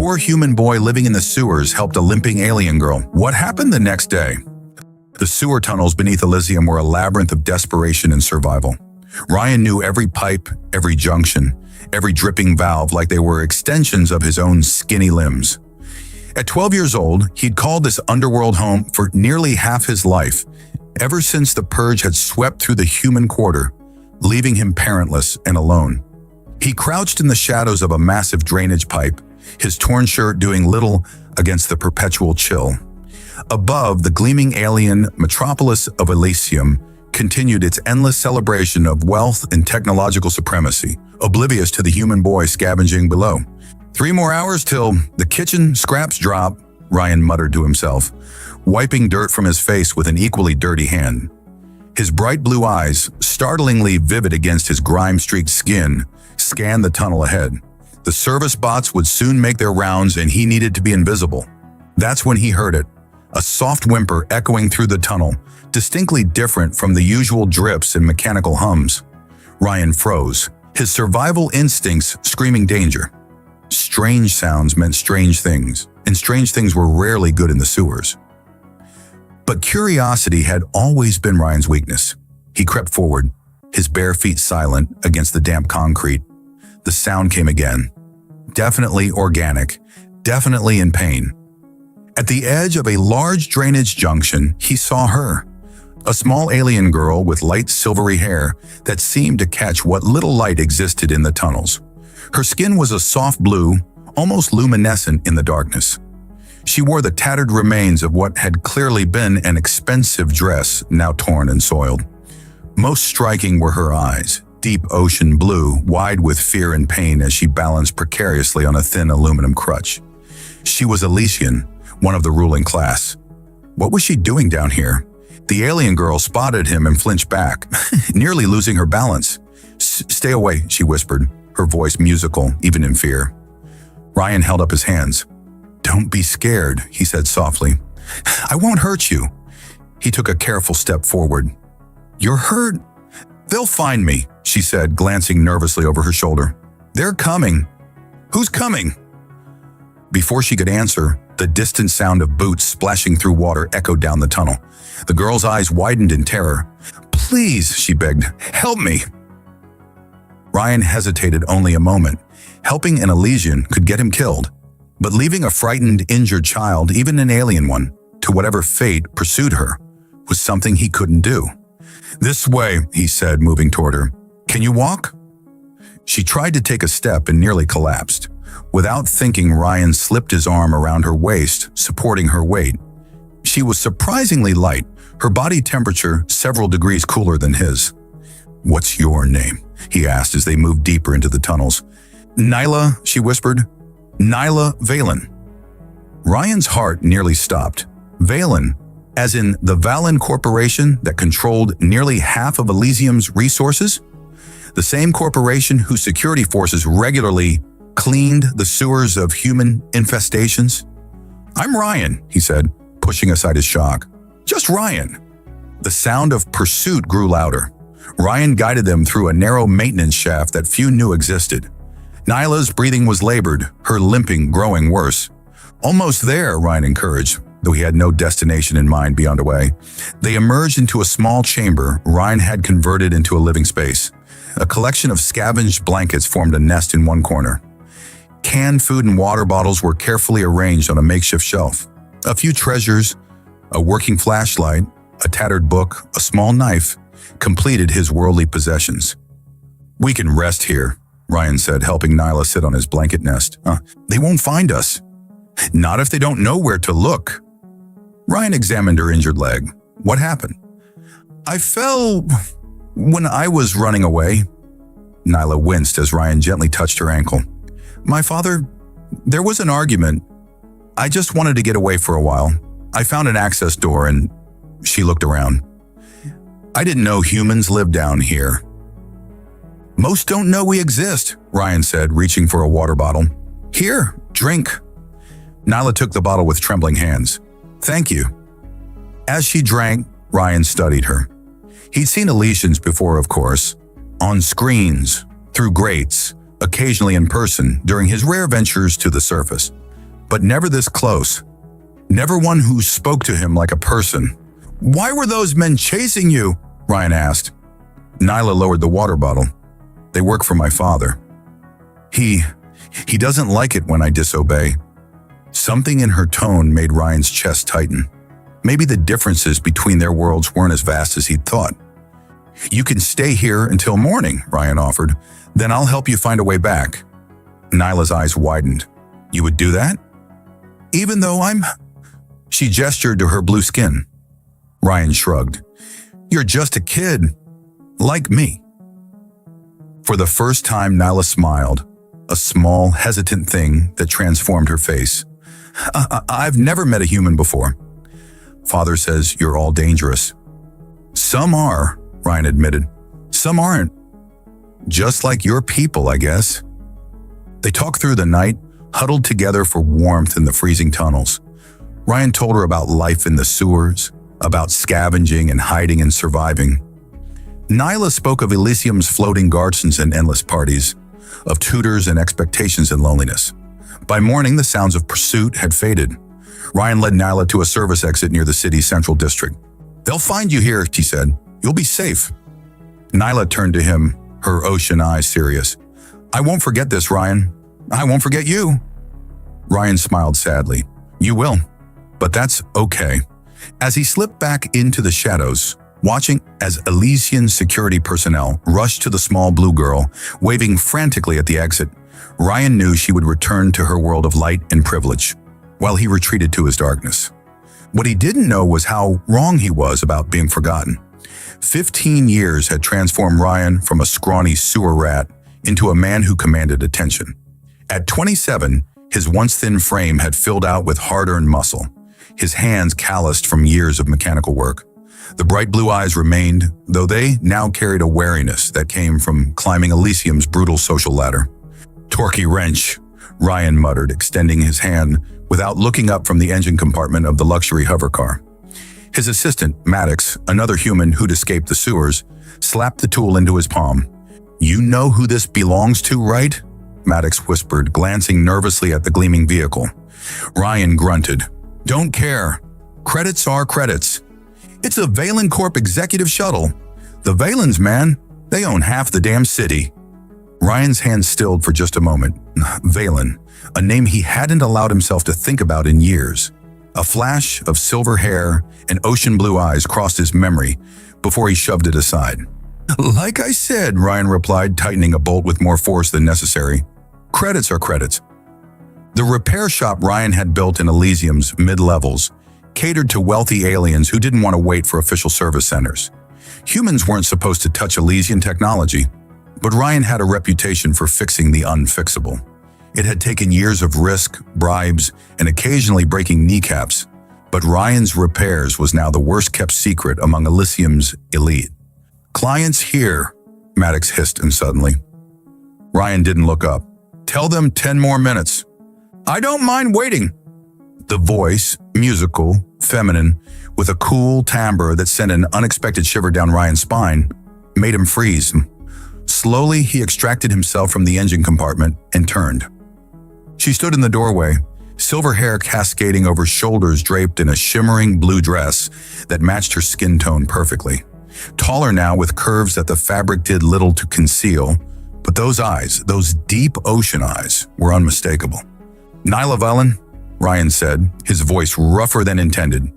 poor human boy living in the sewers helped a limping alien girl. What happened the next day? The sewer tunnels beneath Elysium were a labyrinth of desperation and survival. Ryan knew every pipe, every junction, every dripping valve like they were extensions of his own skinny limbs. At 12 years old, he'd called this underworld home for nearly half his life, ever since the purge had swept through the human quarter, leaving him parentless and alone. He crouched in the shadows of a massive drainage pipe, his torn shirt doing little against the perpetual chill. Above, the gleaming alien metropolis of Elysium continued its endless celebration of wealth and technological supremacy, oblivious to the human boy scavenging below. 3 more hours till the kitchen scraps drop, Ryan muttered to himself, wiping dirt from his face with an equally dirty hand. His bright blue eyes, startlingly vivid against his grime-streaked skin, scanned the tunnel ahead. The service bots would soon make their rounds and he needed to be invisible. That's when he heard it, a soft whimper echoing through the tunnel, distinctly different from the usual drips and mechanical hums. Ryan froze, his survival instincts screaming danger. Strange sounds meant strange things, and strange things were rarely good in the sewers. But curiosity had always been Ryan's weakness. He crept forward, his bare feet silent against the damp concrete. The sound came again. Definitely organic, definitely in pain. At the edge of a large drainage junction, he saw her. A small alien girl with light silvery hair that seemed to catch what little light existed in the tunnels. Her skin was a soft blue, almost luminescent in the darkness. She wore the tattered remains of what had clearly been an expensive dress, now torn and soiled. Most striking were her eyes, deep ocean blue, wide with fear and pain as she balanced precariously on a thin aluminum crutch. She was Elysian, one of the ruling class. What was she doing down here? The alien girl spotted him and flinched back, nearly losing her balance. "Stay away," she whispered, her voice musical, even in fear. Ryan held up his hands. "Don't be scared," he said softly. "I won't hurt you." He took a careful step forward. "You're hurt? They'll find me," she said, glancing nervously over her shoulder. "They're coming." "Who's coming?" Before she could answer, the distant sound of boots splashing through water echoed down the tunnel. The girl's eyes widened in terror. "Please," she begged, "help me." Ryan hesitated only a moment. Helping an Elysian could get him killed, but leaving a frightened, injured child, even an alien one, to whatever fate pursued her, was something he couldn't do. "This way," he said, moving toward her. "Can you walk?" She tried to take a step and nearly collapsed. Without thinking, Ryan slipped his arm around her waist, supporting her weight. She was surprisingly light, her body temperature several degrees cooler than his. "What's your name?" he asked as they moved deeper into the tunnels. "Nyla," she whispered. "Nyla Valen." Ryan's heart nearly stopped. Valen, as in the Valen Corporation that controlled nearly half of Elysium's resources? The same corporation whose security forces regularly cleaned the sewers of human infestations? "I'm Ryan," he said, pushing aside his shock. "Just Ryan." The sound of pursuit grew louder. Ryan guided them through a narrow maintenance shaft that few knew existed. Nyla's breathing was labored, her limping growing worse. "Almost there," Ryan encouraged, though he had no destination in mind beyond a way. They emerged into a small chamber Ryan had converted into a living space. A collection of scavenged blankets formed a nest in one corner. Canned food and water bottles were carefully arranged on a makeshift shelf. A few treasures, a working flashlight, a tattered book, a small knife, completed his worldly possessions. "We can rest here," Ryan said, helping Nyla sit on his blanket nest. "They won't find us." "Not if they don't know where to look." Ryan examined her injured leg. "What happened?" "I fell when I was running away." Nyla winced as Ryan gently touched her ankle. "My father, there was an argument. I just wanted to get away for a while. I found an access door and..." She looked around. "I didn't know humans lived down here." "Most don't know we exist," Ryan said, reaching for a water bottle. "Here, drink." Nyla took the bottle with trembling hands. "Thank you." As she drank, Ryan studied her. He'd seen Elysians before, of course, on screens, through grates, occasionally in person during his rare ventures to the surface. but never this close. Never one who spoke to him like a person. "Why were those men chasing you?" Ryan asked. Nyla lowered the water bottle. "They work for my father. He doesn't like it when I disobey." Something in her tone made Ryan's chest tighten. Maybe the differences between their worlds weren't as vast as he'd thought. "You can stay here until morning," Ryan offered. "Then I'll help you find a way back." Nyla's eyes widened. "You would do that?" "Even though I'm—" She gestured to her blue skin. Ryan shrugged. "You're just a kid. Like me." For the first time, Nyla smiled, a small, hesitant thing that transformed her face. I've never met a human before. Father says you're all dangerous." "Some are," Ryan admitted. "Some aren't. Just like your people, I guess." They talked through the night, huddled together for warmth in the freezing tunnels. Ryan told her about life in the sewers, about scavenging and hiding and surviving. Nyla spoke of Elysium's floating gardens and endless parties, of tutors and expectations and loneliness. By morning, the sounds of pursuit had faded. Ryan led Nyla to a service exit near the city's central district. "They'll find you here," she said. "You'll be safe." Nyla turned to him, her ocean eyes serious. "I won't forget this, Ryan. I won't forget you." Ryan smiled sadly. "You will, but that's okay." As he slipped back into the shadows, watching as Elysian security personnel rushed to the small blue girl, waving frantically at the exit, Ryan knew she would return to her world of light and privilege, while he retreated to his darkness. What he didn't know was how wrong he was about being forgotten. 15 years had transformed Ryan from a scrawny sewer rat into a man who commanded attention. At 27, his once thin frame had filled out with hard-earned muscle, his hands calloused from years of mechanical work. The bright blue eyes remained, though they now carried a wariness that came from climbing Elysium's brutal social ladder. "Torquey wrench," Ryan muttered, extending his hand without looking up from the engine compartment of the luxury hover car. His assistant, Maddox, another human who'd escaped the sewers, slapped the tool into his palm. "You know who this belongs to, right?" Maddox whispered, glancing nervously at the gleaming vehicle. Ryan grunted. "Don't care. Credits are credits. It's a Valen Corp executive shuttle. The Valens, man, they own half the damn city." Ryan's hand stilled for just a moment. Valen, a name he hadn't allowed himself to think about in years. A flash of silver hair and ocean blue eyes crossed his memory before he shoved it aside. "Like I said," Ryan replied, tightening a bolt with more force than necessary. "Credits are credits." The repair shop Ryan had built in Elysium's mid-levels catered to wealthy aliens who didn't want to wait for official service centers. Humans weren't supposed to touch Elysian technology, but Ryan had a reputation for fixing the unfixable. It had taken years of risk, bribes, and occasionally breaking kneecaps, but Ryan's repairs was now the worst-kept secret among Elysium's elite. "Clients here," Maddox hissed suddenly. Ryan didn't look up. "Tell them 10 more minutes." "I don't mind waiting." The voice, musical, feminine, with a cool timbre that sent an unexpected shiver down Ryan's spine, made him freeze. Slowly, he extracted himself from the engine compartment and turned. She stood in the doorway, silver hair cascading over shoulders draped in a shimmering blue dress that matched her skin tone perfectly. Taller now with curves that the fabric did little to conceal, but those eyes, those deep ocean eyes, were unmistakable. "Nyla Valen," Ryan said, his voice rougher than intended.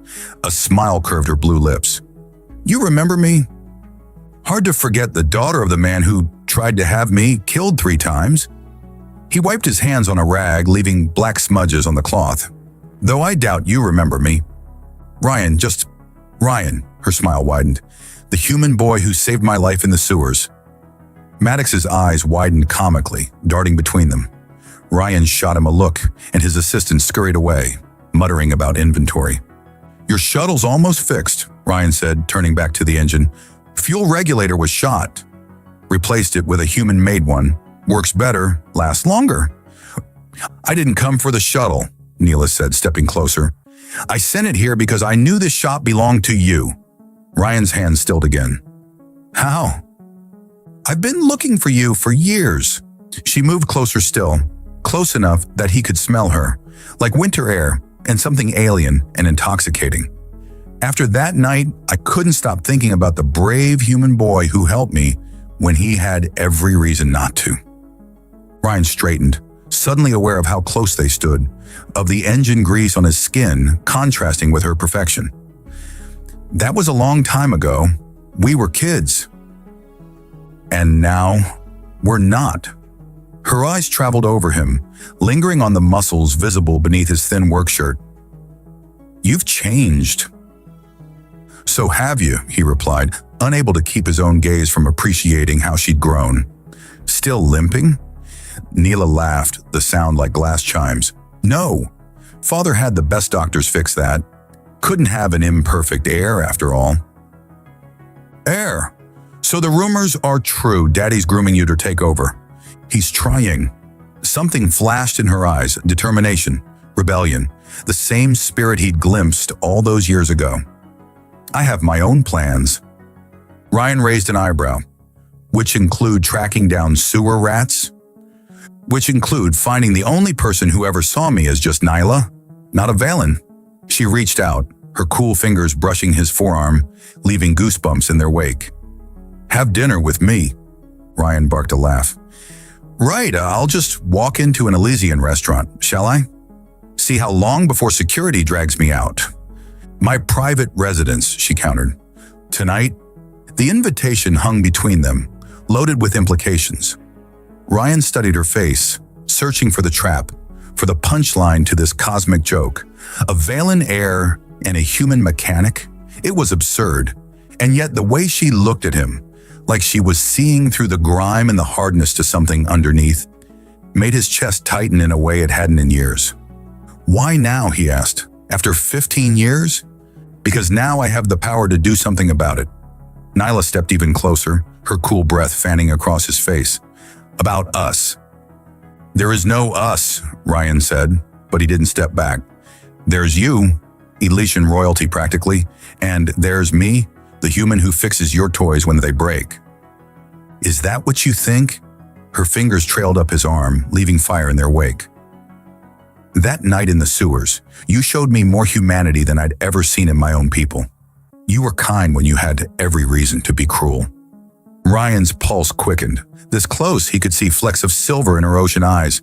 A smile curved her blue lips. "You remember me? Hard to forget the daughter of the man who tried to have me killed 3 times. He wiped his hands on a rag, leaving black smudges on the cloth. "Though I doubt you remember me. Ryan, just Ryan," her smile widened. "The human boy who saved my life in the sewers." Maddox's eyes widened comically, darting between them. Ryan shot him a look, and his assistant scurried away, muttering about inventory. "Your shuttle's almost fixed," Ryan said, turning back to the engine. "Fuel regulator was shot. Replaced it with a human-made one. Works better, lasts longer." "I didn't come for the shuttle," Neela said, stepping closer. "I sent it here because I knew this shop belonged to you." Ryan's hand stilled again. "How?" "I've been looking for you for years." She moved closer still. close enough that he could smell her, like winter air and something alien and intoxicating. After that night, I couldn't stop thinking about the brave human boy who helped me when he had every reason not to. Ryan straightened, suddenly aware of how close they stood, of the engine grease on his skin contrasting with her perfection. That was a long time ago. We were kids. And now, we're not. Her eyes traveled over him, lingering on the muscles visible beneath his thin work shirt. You've changed. So have you, he replied, unable to keep his own gaze from appreciating how she'd grown. Still limping? Neela laughed, the sound like glass chimes. No. Father had the best doctors fix that. Couldn't have an imperfect heir, after all. Heir? So the rumors are true. Daddy's grooming you to take over. He's trying. Something flashed in her eyes, determination, rebellion, the same spirit he'd glimpsed all those years ago. I have my own plans. Ryan raised an eyebrow. Which include tracking down sewer rats? Which include finding the only person who ever saw me as just Nyla, not a Valen. She reached out, her cool fingers brushing his forearm, leaving goosebumps in their wake. Have dinner with me. Ryan barked a laugh. Right, I'll just walk into an Elysium restaurant, shall I? See how long before security drags me out. My private residence, she countered. Tonight? The invitation hung between them, loaded with implications. Ryan studied her face, searching for the trap, for the punchline to this cosmic joke. A Valen heir and a human mechanic? It was absurd. And yet the way she looked at him, like she was seeing through the grime and the hardness to something underneath, made his chest tighten in a way it hadn't in years. Why now, he asked, after 15 years? Because now I have the power to do something about it. Nyla stepped even closer, her cool breath fanning across his face. About us. There is no us, Ryan said, but he didn't step back. There's you, Elysian royalty practically, and there's me, the human who fixes your toys when they break. Is that what you think? Her fingers trailed up his arm, leaving fire in their wake. That night in the sewers, you showed me more humanity than I'd ever seen in my own people. You were kind when you had every reason to be cruel. Ryan's pulse quickened. This close, he could see flecks of silver in her ocean eyes,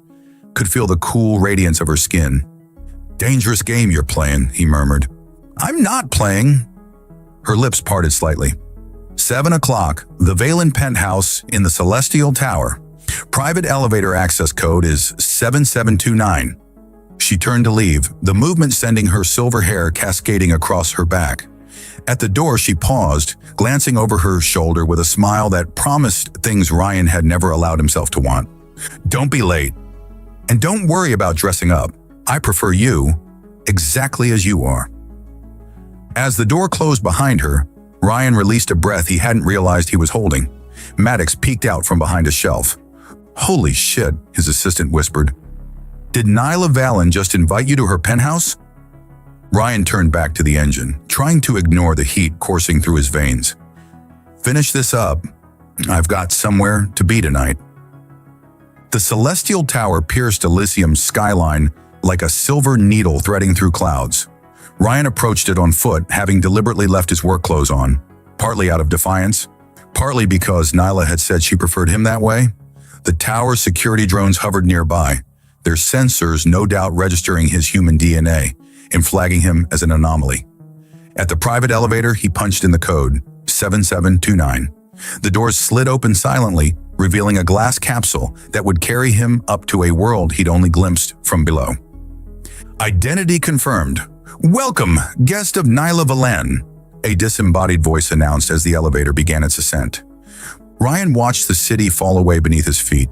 could feel the cool radiance of her skin. Dangerous game you're playing, he murmured. I'm not playing. Her lips parted slightly. 7 o'clock, the Valen penthouse in the Celestial Tower. Private elevator access code is 7729. She turned to leave, the movement sending her silver hair cascading across her back. At the door, she paused, glancing over her shoulder with a smile that promised things Ryan had never allowed himself to want. Don't be late. And don't worry about dressing up. I prefer you, exactly as you are. As the door closed behind her, Ryan released a breath he hadn't realized he was holding. Maddox peeked out from behind a shelf. Holy shit, his assistant whispered. Did Nyla Valen just invite you to her penthouse? Ryan turned back to the engine, trying to ignore the heat coursing through his veins. Finish this up. I've got somewhere to be tonight. The Celestial Tower pierced Elysium's skyline like a silver needle threading through clouds. Ryan approached it on foot, having deliberately left his work clothes on, partly out of defiance, partly because Nyla had said she preferred him that way. The tower's security drones hovered nearby, their sensors no doubt registering his human DNA and flagging him as an anomaly. At the private elevator, he punched in the code, 7729. The doors slid open silently, revealing a glass capsule that would carry him up to a world he'd only glimpsed from below. Identity confirmed. Welcome, guest of Nyla Valen, a disembodied voice announced as the elevator began its ascent. Ryan watched the city fall away beneath his feet.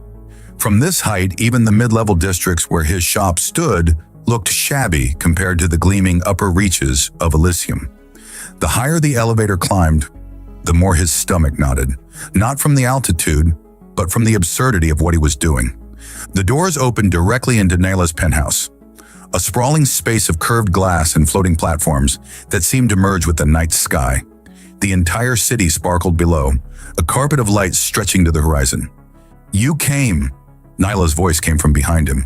From this height, even the mid-level districts where his shop stood looked shabby compared to the gleaming upper reaches of Elysium. The higher the elevator climbed, the more his stomach knotted, not from the altitude, but from the absurdity of what he was doing. The doors opened directly into Nyla's penthouse, a sprawling space of curved glass and floating platforms that seemed to merge with the night sky. The entire city sparkled below, a carpet of light stretching to the horizon. You came. Nyla's voice came from behind him.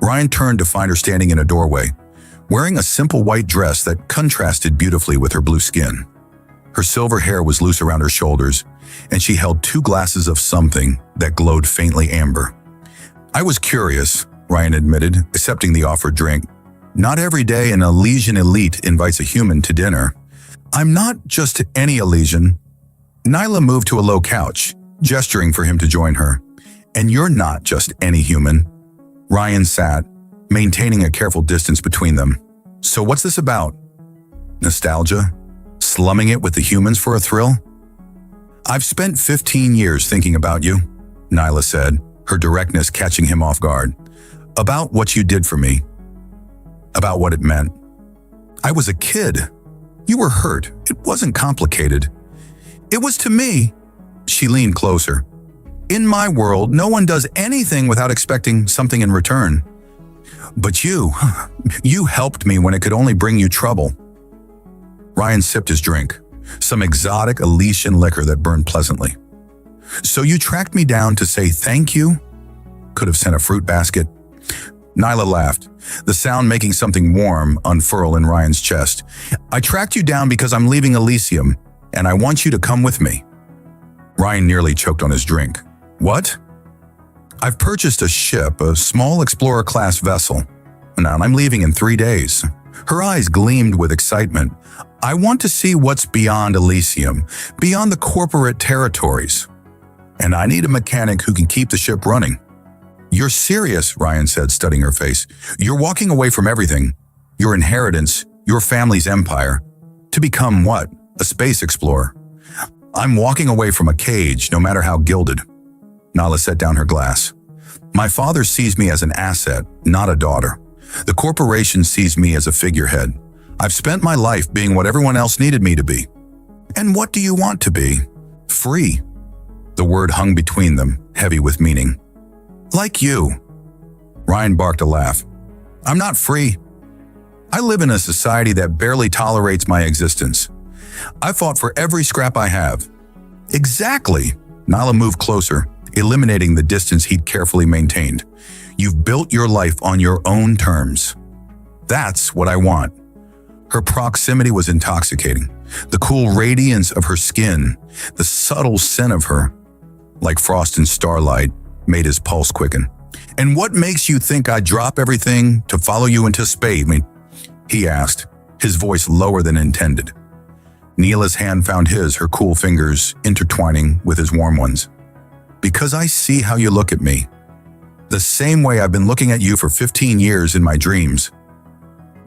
Ryan turned to find her standing in a doorway, wearing a simple white dress that contrasted beautifully with her blue skin. Her silver hair was loose around her shoulders, and she held 2 glasses of something that glowed faintly amber. "I was curious," Ryan admitted, accepting the offered drink. "Not every day an Elysian elite invites a human to dinner." "I'm not just any Elysian." Nyla moved to a low couch, gesturing for him to join her. "And you're not just any human." Ryan sat, maintaining a careful distance between them. "So what's this about? Nostalgia? Slumming it with the humans for a thrill?" "I've spent 15 years thinking about you," Nyla said, her directness catching him off guard. "About what you did for me. About what it meant. I was a kid. You were hurt. It wasn't complicated. It was to me." She leaned closer. "In my world, no one does anything without expecting something in return. But you helped me when it could only bring you trouble." Ryan sipped his drink, some exotic Elysian liquor that burned pleasantly. "So you tracked me down to say thank you? Could have sent a fruit basket." Nyla laughed, the sound making something warm unfurl in Ryan's chest. "I tracked you down because I'm leaving Elysium, and I want you to come with me." Ryan nearly choked on his drink. "What?" "I've purchased a ship, a small Explorer-class vessel. Now I'm leaving in 3 days." Her eyes gleamed with excitement. "I want to see what's beyond Elysium, beyond the corporate territories. And I need a mechanic who can keep the ship running." "You're serious," Ryan said, studying her face. "You're walking away from everything, your inheritance, your family's empire, to become what? A space explorer?" "I'm walking away from a cage, no matter how gilded." Nala set down her glass. "My father sees me as an asset, not a daughter. The corporation sees me as a figurehead. I've spent my life being what everyone else needed me to be." "And what do you want to be?" "Free." The word hung between them, heavy with meaning. "Like you." Ryan barked a laugh. "I'm not free. I live in a society that barely tolerates my existence. I fought for every scrap I have." "Exactly." Nala moved closer, eliminating the distance he'd carefully maintained. "You've built your life on your own terms. That's what I want." Her proximity was intoxicating. The cool radiance of her skin, the subtle scent of her, like frost and starlight, made his pulse quicken. "And what makes you think I'd drop everything to follow you into space?" He asked, his voice lower than intended. Neela's hand found his, her cool fingers intertwining with his warm ones. "Because I see how you look at me. The same way I've been looking at you for 15 years in my dreams."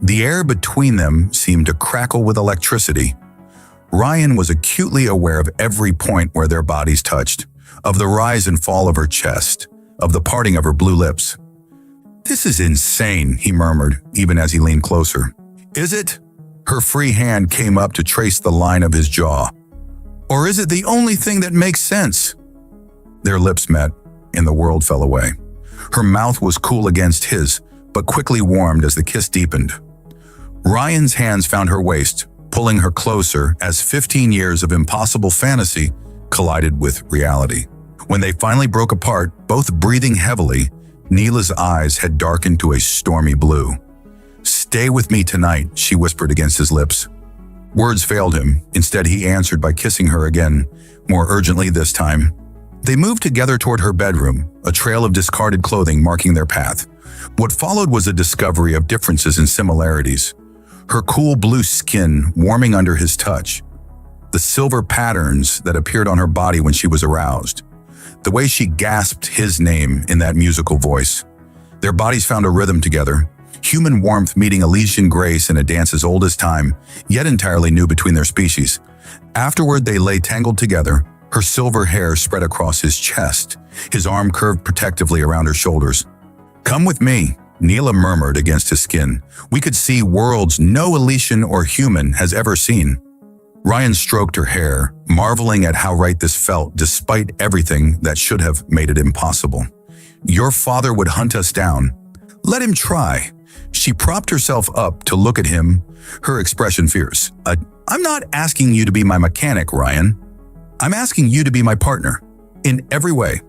The air between them seemed to crackle with electricity. Ryan was acutely aware of every point where their bodies touched, of the rise and fall of her chest, of the parting of her blue lips. "This is insane," he murmured, even as he leaned closer. "Is it?" Her free hand came up to trace the line of his jaw. "Or is it the only thing that makes sense?" Their lips met, and the world fell away. Her mouth was cool against his, but quickly warmed as the kiss deepened. Ryan's hands found her waist, pulling her closer as 15 years of impossible fantasy collided with reality. When they finally broke apart, both breathing heavily, Neela's eyes had darkened to a stormy blue. "Stay with me tonight," she whispered against his lips. Words failed him. Instead, he answered by kissing her again, more urgently this time. They moved together toward her bedroom, a trail of discarded clothing marking their path. What followed was a discovery of differences and similarities. Her cool blue skin warming under his touch, the silver patterns that appeared on her body when she was aroused, the way she gasped his name in that musical voice. Their bodies found a rhythm together, human warmth meeting Elysian grace in a dance as old as time, yet entirely new between their species. Afterward, they lay tangled together, her silver hair spread across his chest, his arm curved protectively around her shoulders. "Come with me," Neela murmured against his skin. "We could see worlds no Elysian or human has ever seen." Ryan stroked her hair, marveling at how right this felt despite everything that should have made it impossible. "Your father would hunt us down. Let him try." She propped herself up to look at him, her expression fierce. "I'm not asking you to be my mechanic, Ryan. I'm asking you to be my partner. In every way."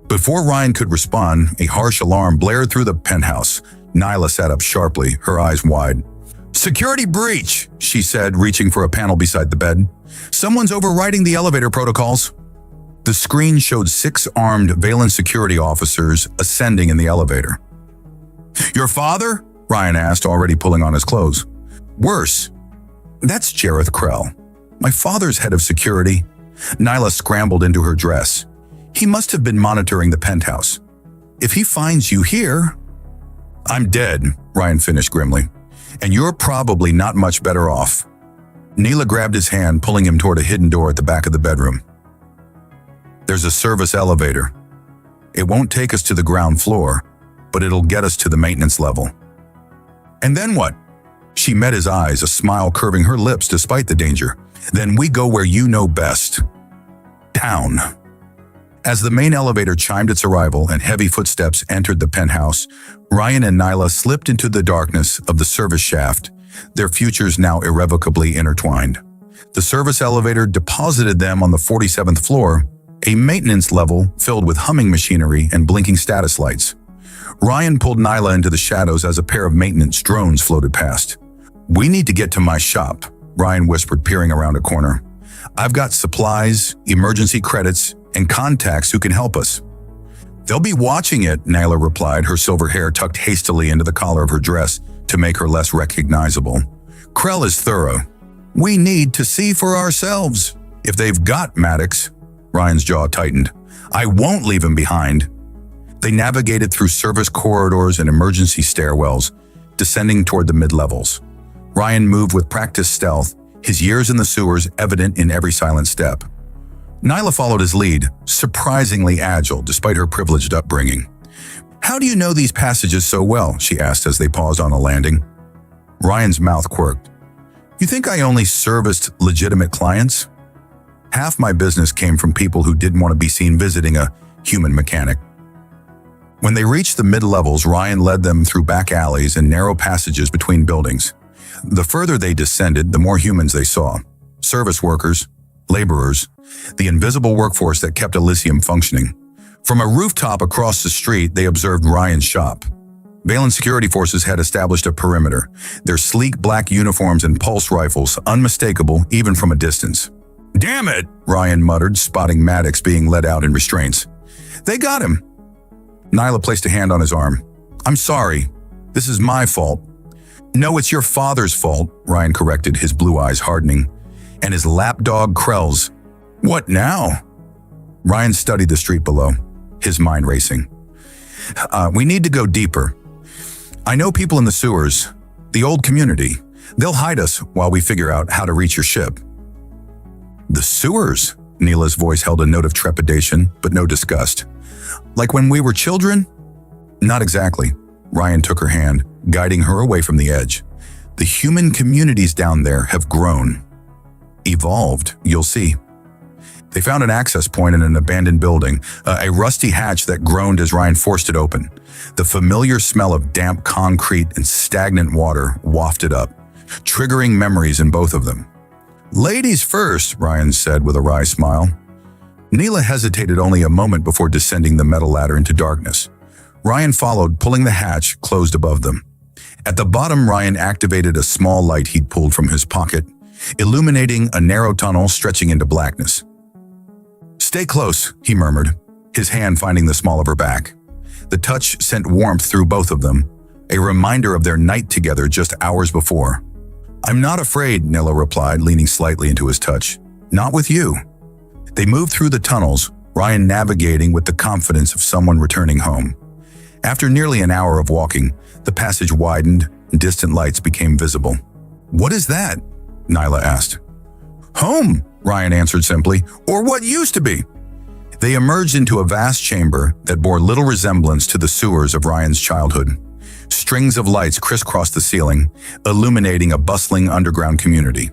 Before Ryan could respond, a harsh alarm blared through the penthouse. Nyla sat up sharply, her eyes wide. "Security breach," she said, reaching for a panel beside the bed. "Someone's overriding the elevator protocols." The screen showed 6 armed Valen security officers ascending in the elevator. "Your father?" Ryan asked, already pulling on his clothes. "Worse. That's Jareth Krell. My father's head of security." Nyla scrambled into her dress. "He must have been monitoring the penthouse. If he finds you here—" "I'm dead," Ryan finished grimly. "And you're probably not much better off." Neela grabbed his hand, pulling him toward a hidden door at the back of the bedroom. "There's a service elevator. It won't take us to the ground floor, but it'll get us to the maintenance level." "And then what?" She met his eyes, a smile curving her lips despite the danger. "Then we go where you know best. Down." As the main elevator chimed its arrival and heavy footsteps entered the penthouse, Ryan and Nyla slipped into the darkness of the service shaft, their futures now irrevocably intertwined. The service elevator deposited them on the 47th floor, a maintenance level filled with humming machinery and blinking status lights. Ryan pulled Nyla into the shadows as a pair of maintenance drones floated past. "We need to get to my shop," Ryan whispered, peering around a corner. "I've got supplies, emergency credits, and contacts who can help us." "They'll be watching it," Nyla replied, her silver hair tucked hastily into the collar of her dress to make her less recognizable. "Krell is thorough. We need to see for ourselves. If they've got Maddox—" Ryan's jaw tightened. "I won't leave him behind." They navigated through service corridors and emergency stairwells, descending toward the mid-levels. Ryan moved with practiced stealth, his years in the sewers evident in every silent step. Nyla followed his lead, surprisingly agile despite her privileged upbringing. "How do you know these passages so well?" she asked as they paused on a landing. Ryan's mouth quirked. "You think I only serviced legitimate clients? Half my business came from people who didn't want to be seen visiting a human mechanic." When they reached the mid-levels, Ryan led them through back alleys and narrow passages between buildings. The further they descended, the more humans they saw. Service workers, laborers, the invisible workforce that kept Elysium functioning. From a rooftop across the street, they observed Ryan's shop. Valen security forces had established a perimeter, their sleek black uniforms and pulse rifles unmistakable even from a distance. "Damn it," Ryan muttered, spotting Maddox being led out in restraints. "They got him." Nyla placed a hand on his arm. "I'm sorry. This is my fault." "No, it's your father's fault," Ryan corrected, his blue eyes hardening. "And his lapdog Krell's." "What now?" Ryan studied the street below, his mind racing. We need to go deeper. I know people in the sewers, the old community. They'll hide us while we figure out how to reach your ship." "The sewers?" Neela's voice held a note of trepidation, but no disgust. "Like when we were children?" "Not exactly." Ryan took her hand, guiding her away from the edge. "The human communities down there have grown. Evolved, you'll see." They found an access point in an abandoned building, a rusty hatch that groaned as Ryan forced it open. The familiar smell of damp concrete and stagnant water wafted up, triggering memories in both of them. "Ladies first," Ryan said with a wry smile. Neela hesitated only a moment before descending the metal ladder into darkness. Ryan followed, pulling the hatch closed above them. At the bottom, Ryan activated a small light he'd pulled from his pocket, illuminating a narrow tunnel stretching into blackness. "Stay close," he murmured, his hand finding the small of her back. The touch sent warmth through both of them, a reminder of their night together just hours before. "I'm not afraid," Neela replied, leaning slightly into his touch. "Not with you." They moved through the tunnels, Ryan navigating with the confidence of someone returning home. After nearly an hour of walking, the passage widened and distant lights became visible. "What is that?" Nyla asked. "Home," Ryan answered simply, "or what used to be." They emerged into a vast chamber that bore little resemblance to the sewers of Ryan's childhood. Strings of lights crisscrossed the ceiling, illuminating a bustling underground community.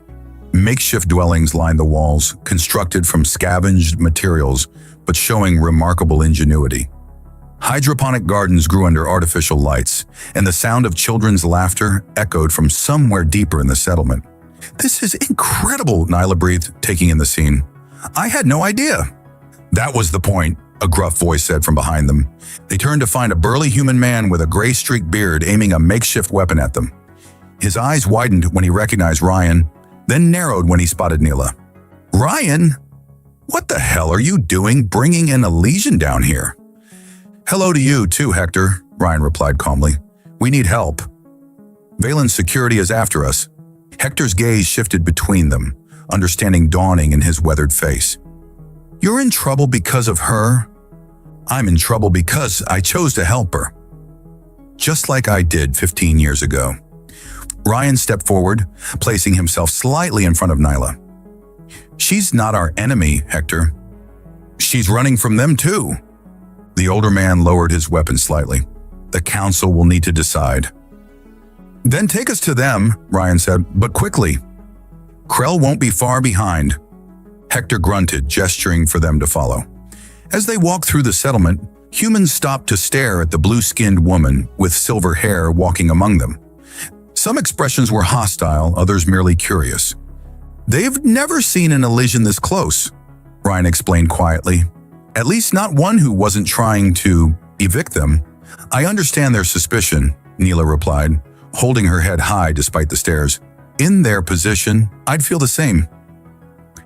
Makeshift dwellings lined the walls, constructed from scavenged materials, but showing remarkable ingenuity. Hydroponic gardens grew under artificial lights, and the sound of children's laughter echoed from somewhere deeper in the settlement. "This is incredible," Nyla breathed, taking in the scene. "I had no idea." "That was the point," a gruff voice said from behind them. They turned to find a burly human man with a gray-streaked beard aiming a makeshift weapon at them. His eyes widened when he recognized Ryan, then narrowed when he spotted Neela. "Ryan? What the hell are you doing bringing an Elysian down here?" "Hello to you too, Hector," Ryan replied calmly. "We need help. Valen's security is after us." Hector's gaze shifted between them, understanding dawning in his weathered face. "You're in trouble because of her?" "I'm in trouble because I chose to help her. Just like I did 15 years ago." Ryan stepped forward, placing himself slightly in front of Nyla. "She's not our enemy, Hector. She's running from them too." The older man lowered his weapon slightly. "The council will need to decide." "Then take us to them," Ryan said, "but quickly. Krell won't be far behind." Hector grunted, gesturing for them to follow. As they walked through the settlement, humans stopped to stare at the blue-skinned woman with silver hair walking among them. Some expressions were hostile, others merely curious. "They've never seen an Elysian this close," Ryan explained quietly. "At least not one who wasn't trying to evict them." "I understand their suspicion," Neela replied, holding her head high despite the stares. "In their position, I'd feel the same."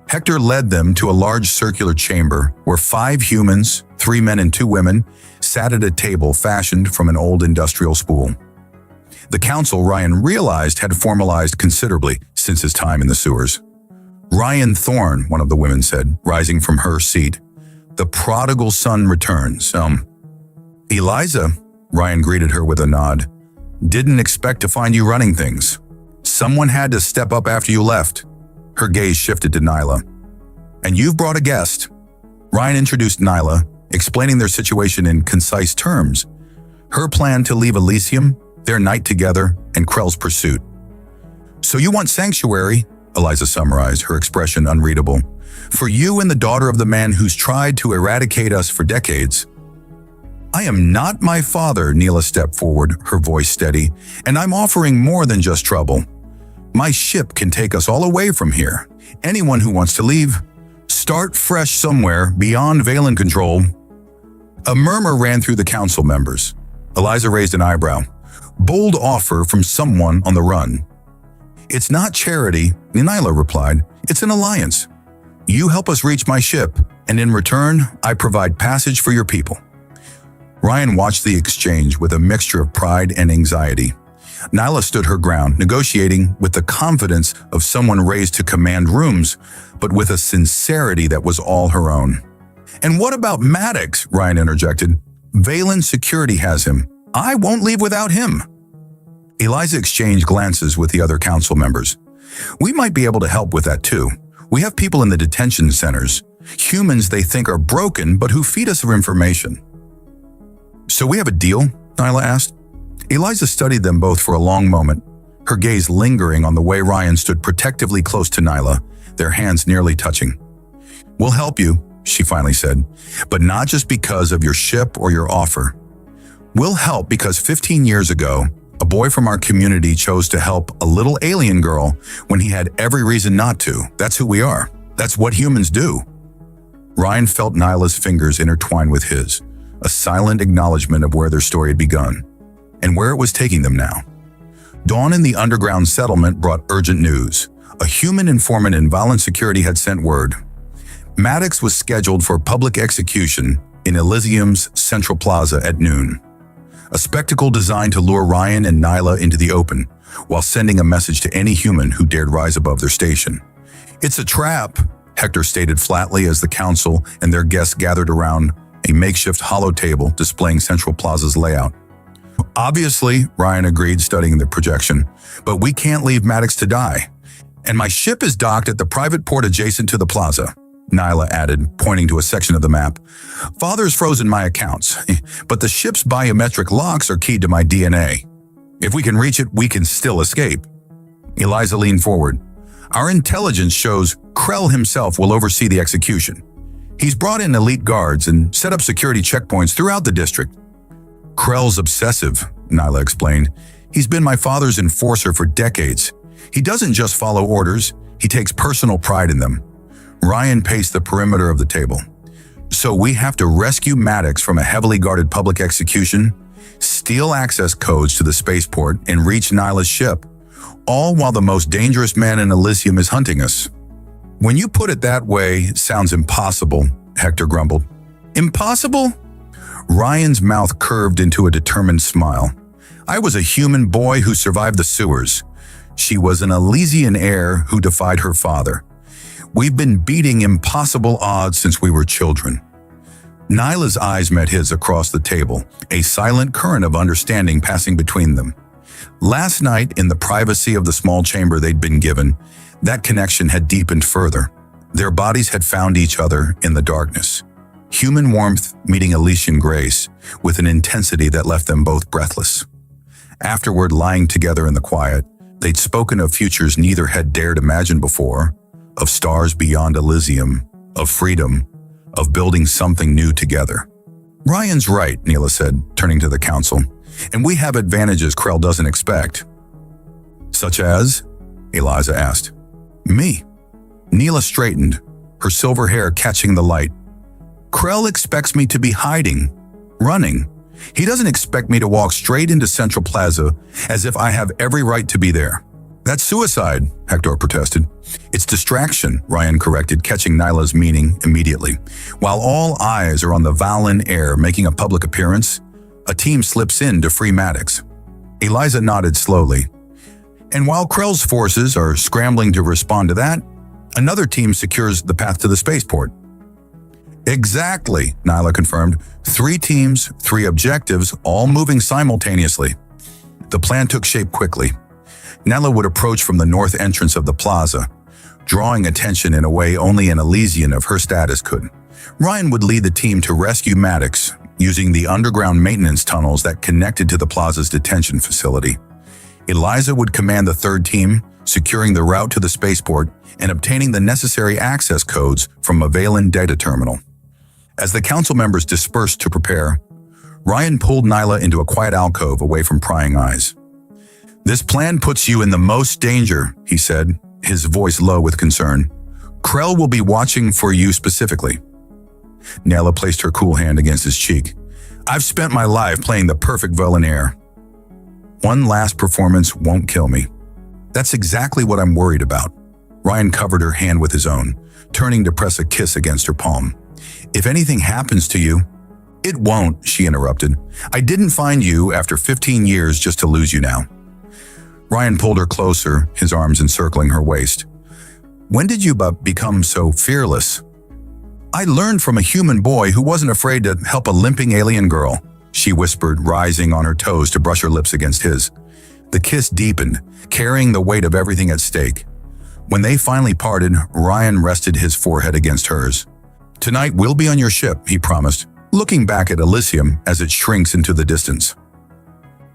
Hector led them to a large circular chamber where 5 humans, 3 men and 2 women, sat at a table fashioned from an old industrial spool. The council, Ryan realized, had formalized considerably since his time in the sewers. "Ryan Thorne," one of the women said, rising from her seat. "The prodigal son returns. Eliza," Ryan greeted her with a nod. "Didn't expect to find you running things. Someone had to step up after you left." Her gaze shifted to Nyla. "And you've brought a guest." Ryan introduced Nyla, explaining their situation in concise terms. Her plan to leave Elysium, their night together, and Krell's pursuit. "So you want sanctuary," Eliza summarized, her expression unreadable, "for you and the daughter of the man who's tried to eradicate us for decades." "I am not my father," Neela stepped forward, her voice steady, "and I'm offering more than just trouble. My ship can take us all away from here. Anyone who wants to leave, start fresh somewhere beyond Valen control." A murmur ran through the council members. Eliza raised an eyebrow. "Bold offer from someone on the run." "It's not charity," Nyla replied. "It's an alliance. You help us reach my ship, and in return, I provide passage for your people." Ryan watched the exchange with a mixture of pride and anxiety. Nyla stood her ground, negotiating with the confidence of someone raised to command rooms, but with a sincerity that was all her own. "And what about Maddox?" Ryan interjected. "Valen security has him. I won't leave without him." Eliza exchanged glances with the other council members. "We might be able to help with that too. We have people in the detention centers, humans they think are broken but who feed us information." "So we have a deal?" Nyla asked. Eliza studied them both for a long moment, her gaze lingering on the way Ryan stood protectively close to Nyla, their hands nearly touching. "We'll help you," she finally said, "but not just because of your ship or your offer. We'll help because 15 years ago, a boy from our community chose to help a little alien girl when he had every reason not to. That's who we are. That's what humans do." Ryan felt Nyla's fingers intertwine with his, a silent acknowledgement of where their story had begun, and where it was taking them now. Dawn in the underground settlement brought urgent news. A human informant in Valen security had sent word. Maddox was scheduled for public execution in Elysium's Central Plaza at noon. A spectacle designed to lure Ryan and Nyla into the open, while sending a message to any human who dared rise above their station. "It's a trap," Hector stated flatly as the council and their guests gathered around a makeshift hollow table displaying Central Plaza's layout. "Obviously," Ryan agreed, studying the projection, "but we can't leave Maddox to die. And my ship is docked at the private port adjacent to the plaza," Nyla added, pointing to a section of the map. "Father's frozen my accounts, but the ship's biometric locks are keyed to my DNA. If we can reach it, we can still escape." Eliza leaned forward. "Our intelligence shows Krell himself will oversee the execution. He's brought in elite guards and set up security checkpoints throughout the district." "Krell's obsessive," Nyla explained. "He's been my father's enforcer for decades. He doesn't just follow orders, he takes personal pride in them." Ryan paced the perimeter of the table. So we have to rescue Maddox from a heavily guarded public execution, steal access codes to the spaceport, and reach Nyla's ship, all while the most dangerous man in Elysium is hunting us. When you put it that way, it sounds impossible, Hector grumbled. Impossible? Ryan's mouth curved into a determined smile. I was a human boy who survived the sewers. She was an Elysian heir who defied her father. We've been beating impossible odds since we were children. Nyla's eyes met his across the table, a silent current of understanding passing between them. Last night, in the privacy of the small chamber they'd been given, that connection had deepened further. Their bodies had found each other in the darkness. Human warmth meeting Elysian grace, with an intensity that left them both breathless. Afterward, lying together in the quiet, they'd spoken of futures neither had dared imagine before, of stars beyond Elysium, of freedom, of building something new together. Ryan's right, Nyla said, turning to the council, and we have advantages Krell doesn't expect. Such as? Eliza asked. Me. Nyla straightened, her silver hair catching the light. Krell expects me to be hiding, running. He doesn't expect me to walk straight into Central Plaza as if I have every right to be there. That's suicide, Hector protested. It's distraction, Ryan corrected, catching Nyla's meaning immediately. While all eyes are on the Valen heir making a public appearance, a team slips in to free Maddox. Eliza nodded slowly. And while Krell's forces are scrambling to respond to that, another team secures the path to the spaceport. Exactly, Nyla confirmed. 3 teams, 3 objectives, all moving simultaneously. The plan took shape quickly. Nyla would approach from the north entrance of the plaza, drawing attention in a way only an Elysian of her status could. Ryan would lead the team to rescue Maddox, using the underground maintenance tunnels that connected to the plaza's detention facility. Eliza would command the 3rd team, securing the route to the spaceport and obtaining the necessary access codes from a Valen data terminal. As the council members dispersed to prepare, Ryan pulled Nyla into a quiet alcove away from prying eyes. This plan puts you in the most danger, he said, his voice low with concern. Krell will be watching for you specifically. Nyla placed her cool hand against his cheek. I've spent my life playing the perfect Valen heir. One last performance won't kill me. That's exactly what I'm worried about. Ryan covered her hand with his own, turning to press a kiss against her palm. If anything happens to you— It won't, she interrupted. I didn't find you after 15 years just to lose you now. Ryan pulled her closer, his arms encircling her waist. When did you become so fearless? I learned from a human boy who wasn't afraid to help a limping alien girl, she whispered, rising on her toes to brush her lips against his. The kiss deepened, carrying the weight of everything at stake. When they finally parted, Ryan rested his forehead against hers. Tonight we'll be on your ship, he promised, looking back at Elysium as it shrinks into the distance.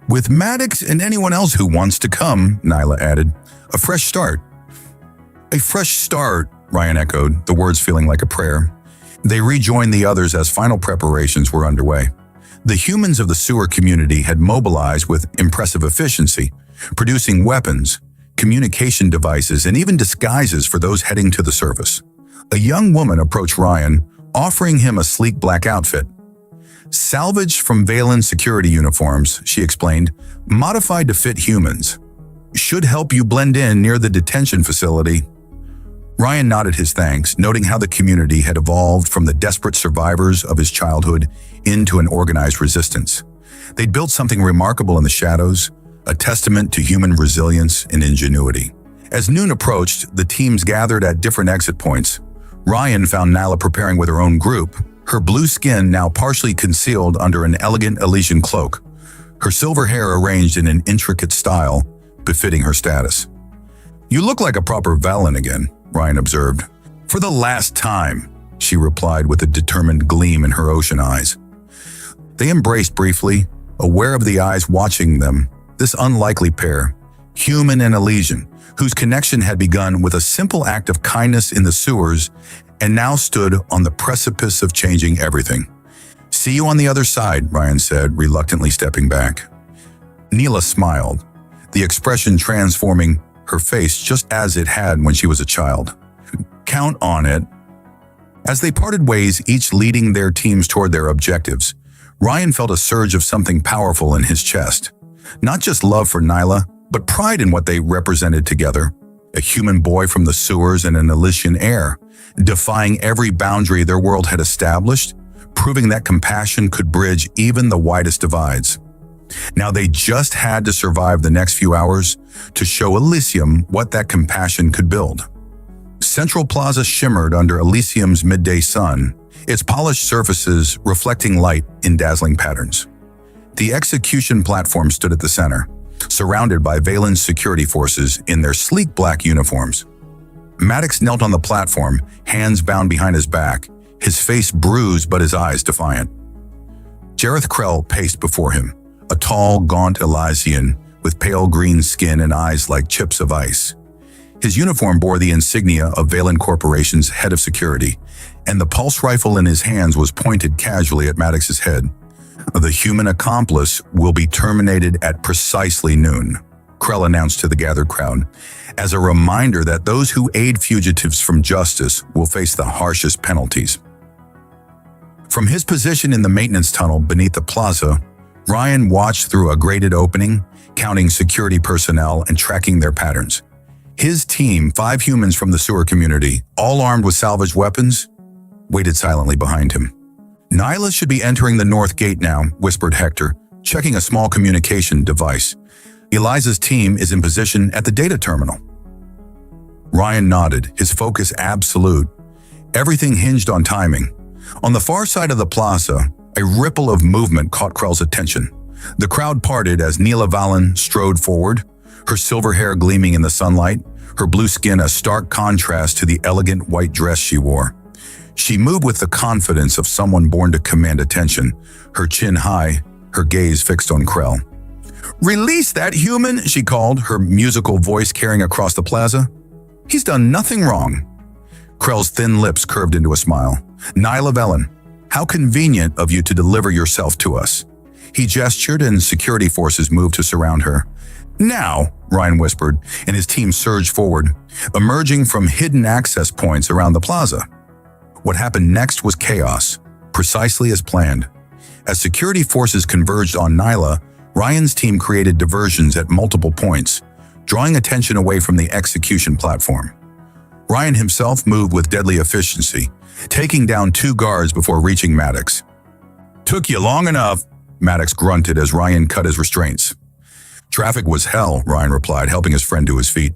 With Maddox and anyone else who wants to come, Nyla added. A fresh start. A fresh start, Ryan echoed, the words feeling like a prayer. They rejoined the others as final preparations were underway. The humans of the sewer community had mobilized with impressive efficiency, producing weapons, communication devices, and even disguises for those heading to the surface. A young woman approached Ryan, offering him a sleek black outfit. Salvaged from Valen security uniforms, she explained, modified to fit humans. Should help you blend in near the detention facility. Ryan nodded his thanks, noting how the community had evolved from the desperate survivors of his childhood into an organized resistance. They'd built something remarkable in the shadows, a testament to human resilience and ingenuity. As noon approached, the teams gathered at different exit points. Ryan found Nyla preparing with her own group, her blue skin now partially concealed under an elegant Elysian cloak, her silver hair arranged in an intricate style befitting her status. You look like a proper Valen again, Ryan observed. For the last time, she replied with a determined gleam in her ocean eyes. They embraced briefly, aware of the eyes watching them, this unlikely pair, human and Elysian, whose connection had begun with a simple act of kindness in the sewers and now stood on the precipice of changing everything. See you on the other side, Ryan said, reluctantly stepping back. Nyla smiled, the expression transforming her face just as it had when she was a child. Count on it. As they parted ways, each leading their teams toward their objectives, Ryan felt a surge of something powerful in his chest. Not just love for Nyla, but pride in what they represented together. A human boy from the sewers and an Elysian heir, defying every boundary their world had established, proving that compassion could bridge even the widest divides. Now they just had to survive the next few hours to show Elysium what that compassion could build. Central Plaza shimmered under Elysium's midday sun, its polished surfaces reflecting light in dazzling patterns. The execution platform stood at the center, surrounded by Valen's security forces in their sleek black uniforms. Maddox knelt on the platform, hands bound behind his back, his face bruised but his eyes defiant. Jareth Krell paced before him, a tall, gaunt Elysian with pale green skin and eyes like chips of ice. His uniform bore the insignia of Valen Corporation's head of security, and the pulse rifle in his hands was pointed casually at Maddox's head. The human accomplice will be terminated at precisely noon, Krell announced to the gathered crowd, as a reminder that those who aid fugitives from justice will face the harshest penalties. From his position in the maintenance tunnel beneath the plaza, Ryan watched through a grated opening, counting security personnel and tracking their patterns. His team, 5 humans from the sewer community, all armed with salvaged weapons, waited silently behind him. Nyla should be entering the north gate now, whispered Hector, checking a small communication device. Eliza's team is in position at the data terminal. Ryan nodded, his focus absolute. Everything hinged on timing. On the far side of the plaza, a ripple of movement caught Krell's attention. The crowd parted as Neela Valen strode forward, her silver hair gleaming in the sunlight, her blue skin a stark contrast to the elegant white dress she wore. She moved with the confidence of someone born to command attention, her chin high, her gaze fixed on Krell. "Release that human," she called, her musical voice carrying across the plaza. "He's done nothing wrong." Krell's thin lips curved into a smile. "Nyla Valen, how convenient of you to deliver yourself to us." He gestured and security forces moved to surround her. "Now," Ryan whispered, and his team surged forward, emerging from hidden access points around the plaza. What happened next was chaos, precisely as planned. As security forces converged on Nyla, Ryan's team created diversions at multiple points, drawing attention away from the execution platform. Ryan himself moved with deadly efficiency, taking down 2 guards before reaching Maddox. "Took you long enough," Maddox grunted as Ryan cut his restraints. "Traffic was hell," Ryan replied, helping his friend to his feet.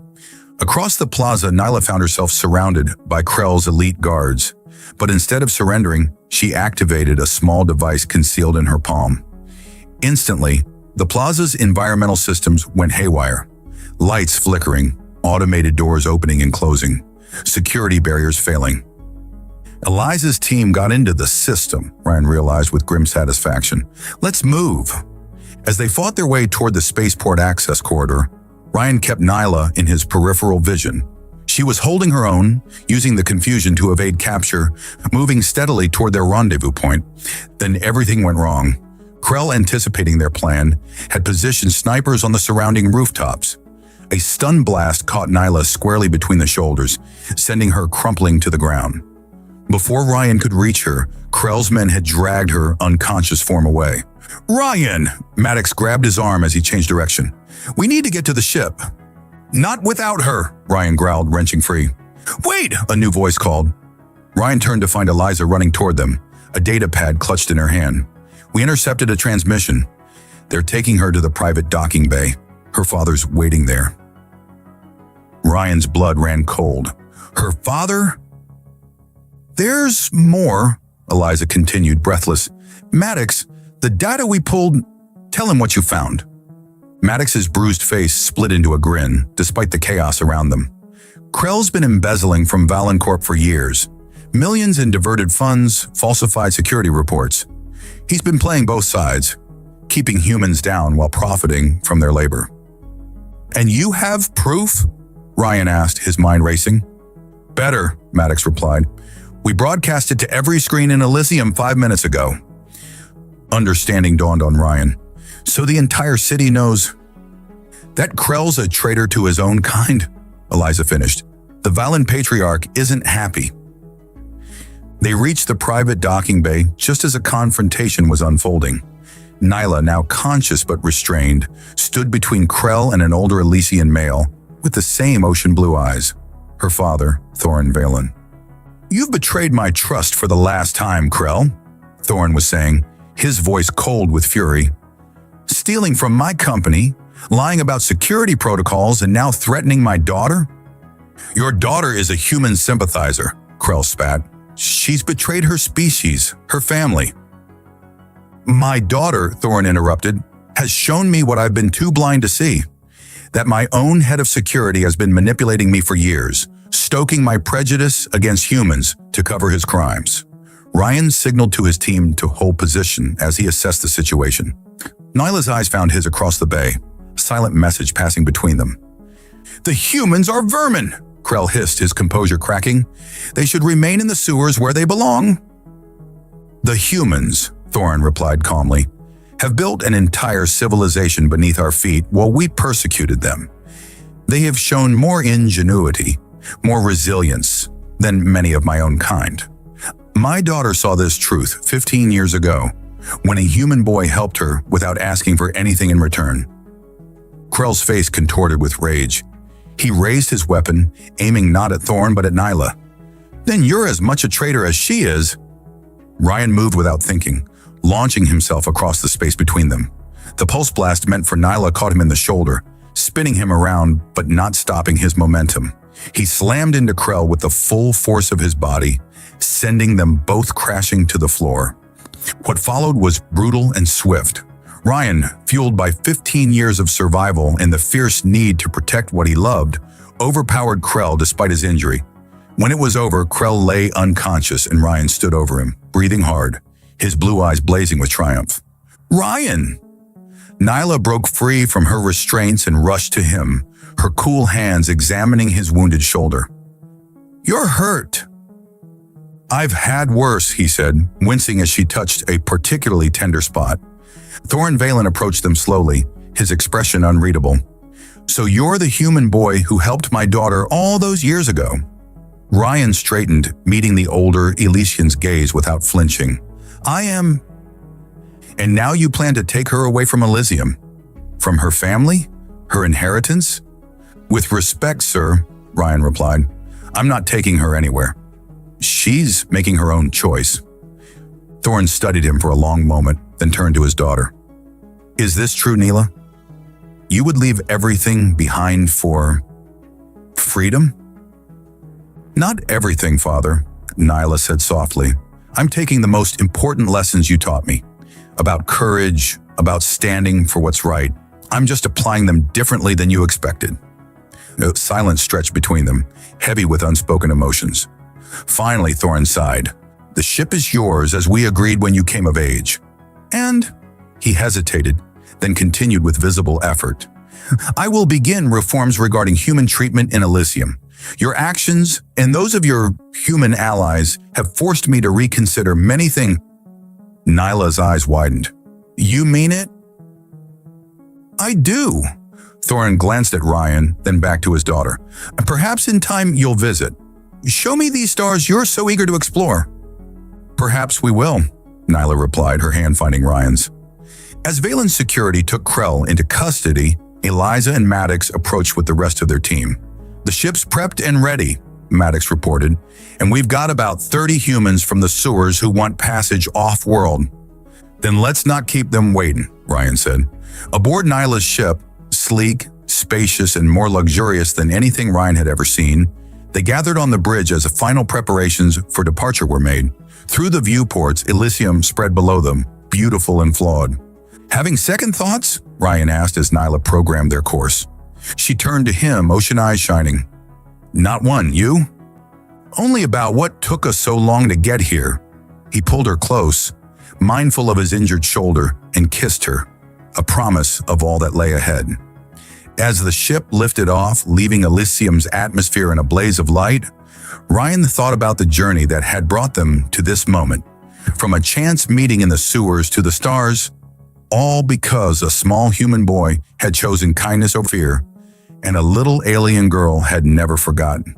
Across the plaza, Nyla found herself surrounded by Krell's elite guards, but instead of surrendering, she activated a small device concealed in her palm. Instantly, the plaza's environmental systems went haywire. Lights flickering, automated doors opening and closing, security barriers failing. Eliza's team got into the system, Ryan realized with grim satisfaction. "Let's move." As they fought their way toward the spaceport access corridor, Ryan kept Nyla in his peripheral vision. She was holding her own, using the confusion to evade capture, moving steadily toward their rendezvous point. Then everything went wrong. Krell, anticipating their plan, had positioned snipers on the surrounding rooftops. A stun blast caught Nyla squarely between the shoulders, sending her crumpling to the ground. Before Ryan could reach her, Krell's men had dragged her unconscious form away. "Ryan!" Maddox grabbed his arm as he changed direction. "We need to get to the ship." "Not without her," Ryan growled, wrenching free. "Wait!" a new voice called. Ryan turned to find Eliza running toward them, a data pad clutched in her hand. "We intercepted a transmission. They're taking her to the private docking bay. Her father's waiting there." Ryan's blood ran cold. "Her father?" "There's more," Eliza continued, breathless. "Maddox, the data we pulled, tell him what you found." Maddox's bruised face split into a grin, despite the chaos around them. "Krell's been embezzling from Valencorp for years. Millions in diverted funds, falsified security reports. He's been playing both sides, keeping humans down while profiting from their labor." "And you have proof?" Ryan asked, his mind racing. "Better," Maddox replied. "We broadcast it to every screen in Elysium 5 minutes ago." Understanding dawned on Ryan. "So the entire city knows that Krell's a traitor to his own kind?" Eliza finished. "The Valen Patriarch isn't happy." They reached the private docking bay just as a confrontation was unfolding. Nyla, now conscious but restrained, stood between Krell and an older Elysian male with the same ocean blue eyes, her father, Thorin Valen. "You've betrayed my trust for the last time, Krell," Thorin was saying, his voice cold with fury. "Stealing from my company, lying about security protocols, and now threatening my daughter?" "Your daughter is a human sympathizer," Krell spat. "She's betrayed her species, her family." "My daughter," Thorin interrupted, "has shown me what I've been too blind to see. That my own head of security has been manipulating me for years, stoking my prejudice against humans to cover his crimes." Ryan signaled to his team to hold position as he assessed the situation. Nyla's eyes found his across the bay, a silent message passing between them. "The humans are vermin!" Krell hissed, his composure cracking. "They should remain in the sewers where they belong." "The humans," Thorin replied calmly, "have built an entire civilization beneath our feet while we persecuted them. They have shown more ingenuity, more resilience than many of my own kind. My daughter saw this truth 15 years ago, when a human boy helped her without asking for anything in return." Krell's face contorted with rage. He raised his weapon, aiming not at Thorin but at Nyla. "Then you're as much a traitor as she is." Ryan moved without thinking, launching himself across the space between them. The pulse blast meant for Nyla caught him in the shoulder, spinning him around but not stopping his momentum. He slammed into Krell with the full force of his body, sending them both crashing to the floor. What followed was brutal and swift. Ryan, fueled by 15 years of survival and the fierce need to protect what he loved, overpowered Krell despite his injury. When it was over, Krell lay unconscious and Ryan stood over him, breathing hard, his blue eyes blazing with triumph. "Ryan!" Nyla broke free from her restraints and rushed to him, her cool hands examining his wounded shoulder. "You're hurt." "I've had worse," he said, wincing as she touched a particularly tender spot. Thorin Valen approached them slowly, his expression unreadable. "So you're the human boy who helped my daughter all those years ago?" Ryan straightened, meeting the older Elysian's gaze without flinching. "I am." "And now you plan to take her away from Elysium? From her family? Her inheritance?" "With respect, sir," Ryan replied, "I'm not taking her anywhere. She's making her own choice." Thorin studied him for a long moment, then turned to his daughter. "Is this true, Nyla? You would leave everything behind for freedom?" "Not everything, Father," Nyla said softly. "I'm taking the most important lessons you taught me. About courage, about standing for what's right. I'm just applying them differently than you expected." Silence stretched between them, heavy with unspoken emotions. Finally, Thorin sighed. "The ship is yours as we agreed when you came of age. And," he hesitated, then continued with visible effort, "I will begin reforms regarding human treatment in Elysium. Your actions and those of your human allies have forced me to reconsider many things." Nyla's eyes widened. "You mean it?" "I do." Thorin glanced at Ryan, then back to his daughter. "Perhaps in time you'll visit. Show me these stars you're so eager to explore." "Perhaps we will," Nyla replied, her hand finding Ryan's. As Valen's security took Krell into custody, Eliza and Maddox approached with the rest of their team. "The ship's prepped and ready," Maddox reported, "and we've got about 30 humans from the sewers who want passage off-world." "Then let's not keep them waiting," Ryan said. Aboard Nyla's ship, sleek, spacious, and more luxurious than anything Ryan had ever seen, they gathered on the bridge as the final preparations for departure were made. Through the viewports, Elysium spread below them, beautiful and flawed. "Having second thoughts?" Ryan asked as Nyla programmed their course. She turned to him, ocean eyes shining. "Not one, you?" "Only about what took us so long to get here." He pulled her close, mindful of his injured shoulder, and kissed her, a promise of all that lay ahead. As the ship lifted off, leaving Elysium's atmosphere in a blaze of light, Ryan thought about the journey that had brought them to this moment. From a chance meeting in the sewers to the stars, all because a small human boy had chosen kindness over fear, and a little alien girl had never forgotten.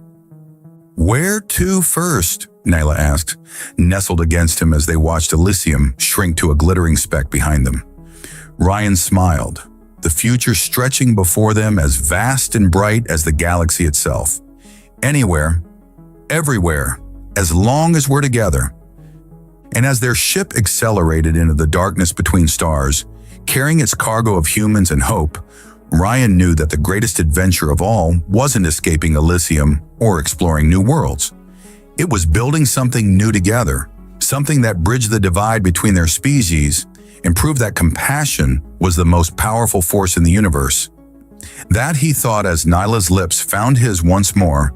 "Where to first?" Nyla asked, nestled against him as they watched Elysium shrink to a glittering speck behind them. Ryan smiled, the future stretching before them as vast and bright as the galaxy itself. "Anywhere, everywhere, as long as we're together." And as their ship accelerated into the darkness between stars, carrying its cargo of humans and hope, Ryan knew that the greatest adventure of all wasn't escaping Elysium or exploring new worlds. It was building something new together, something that bridged the divide between their species and proved that compassion was the most powerful force in the universe. That, he thought as Nyla's lips found his once more,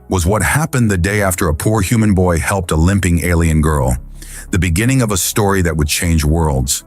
was what happened the day after a poor human boy helped a limping alien girl, the beginning of a story that would change worlds.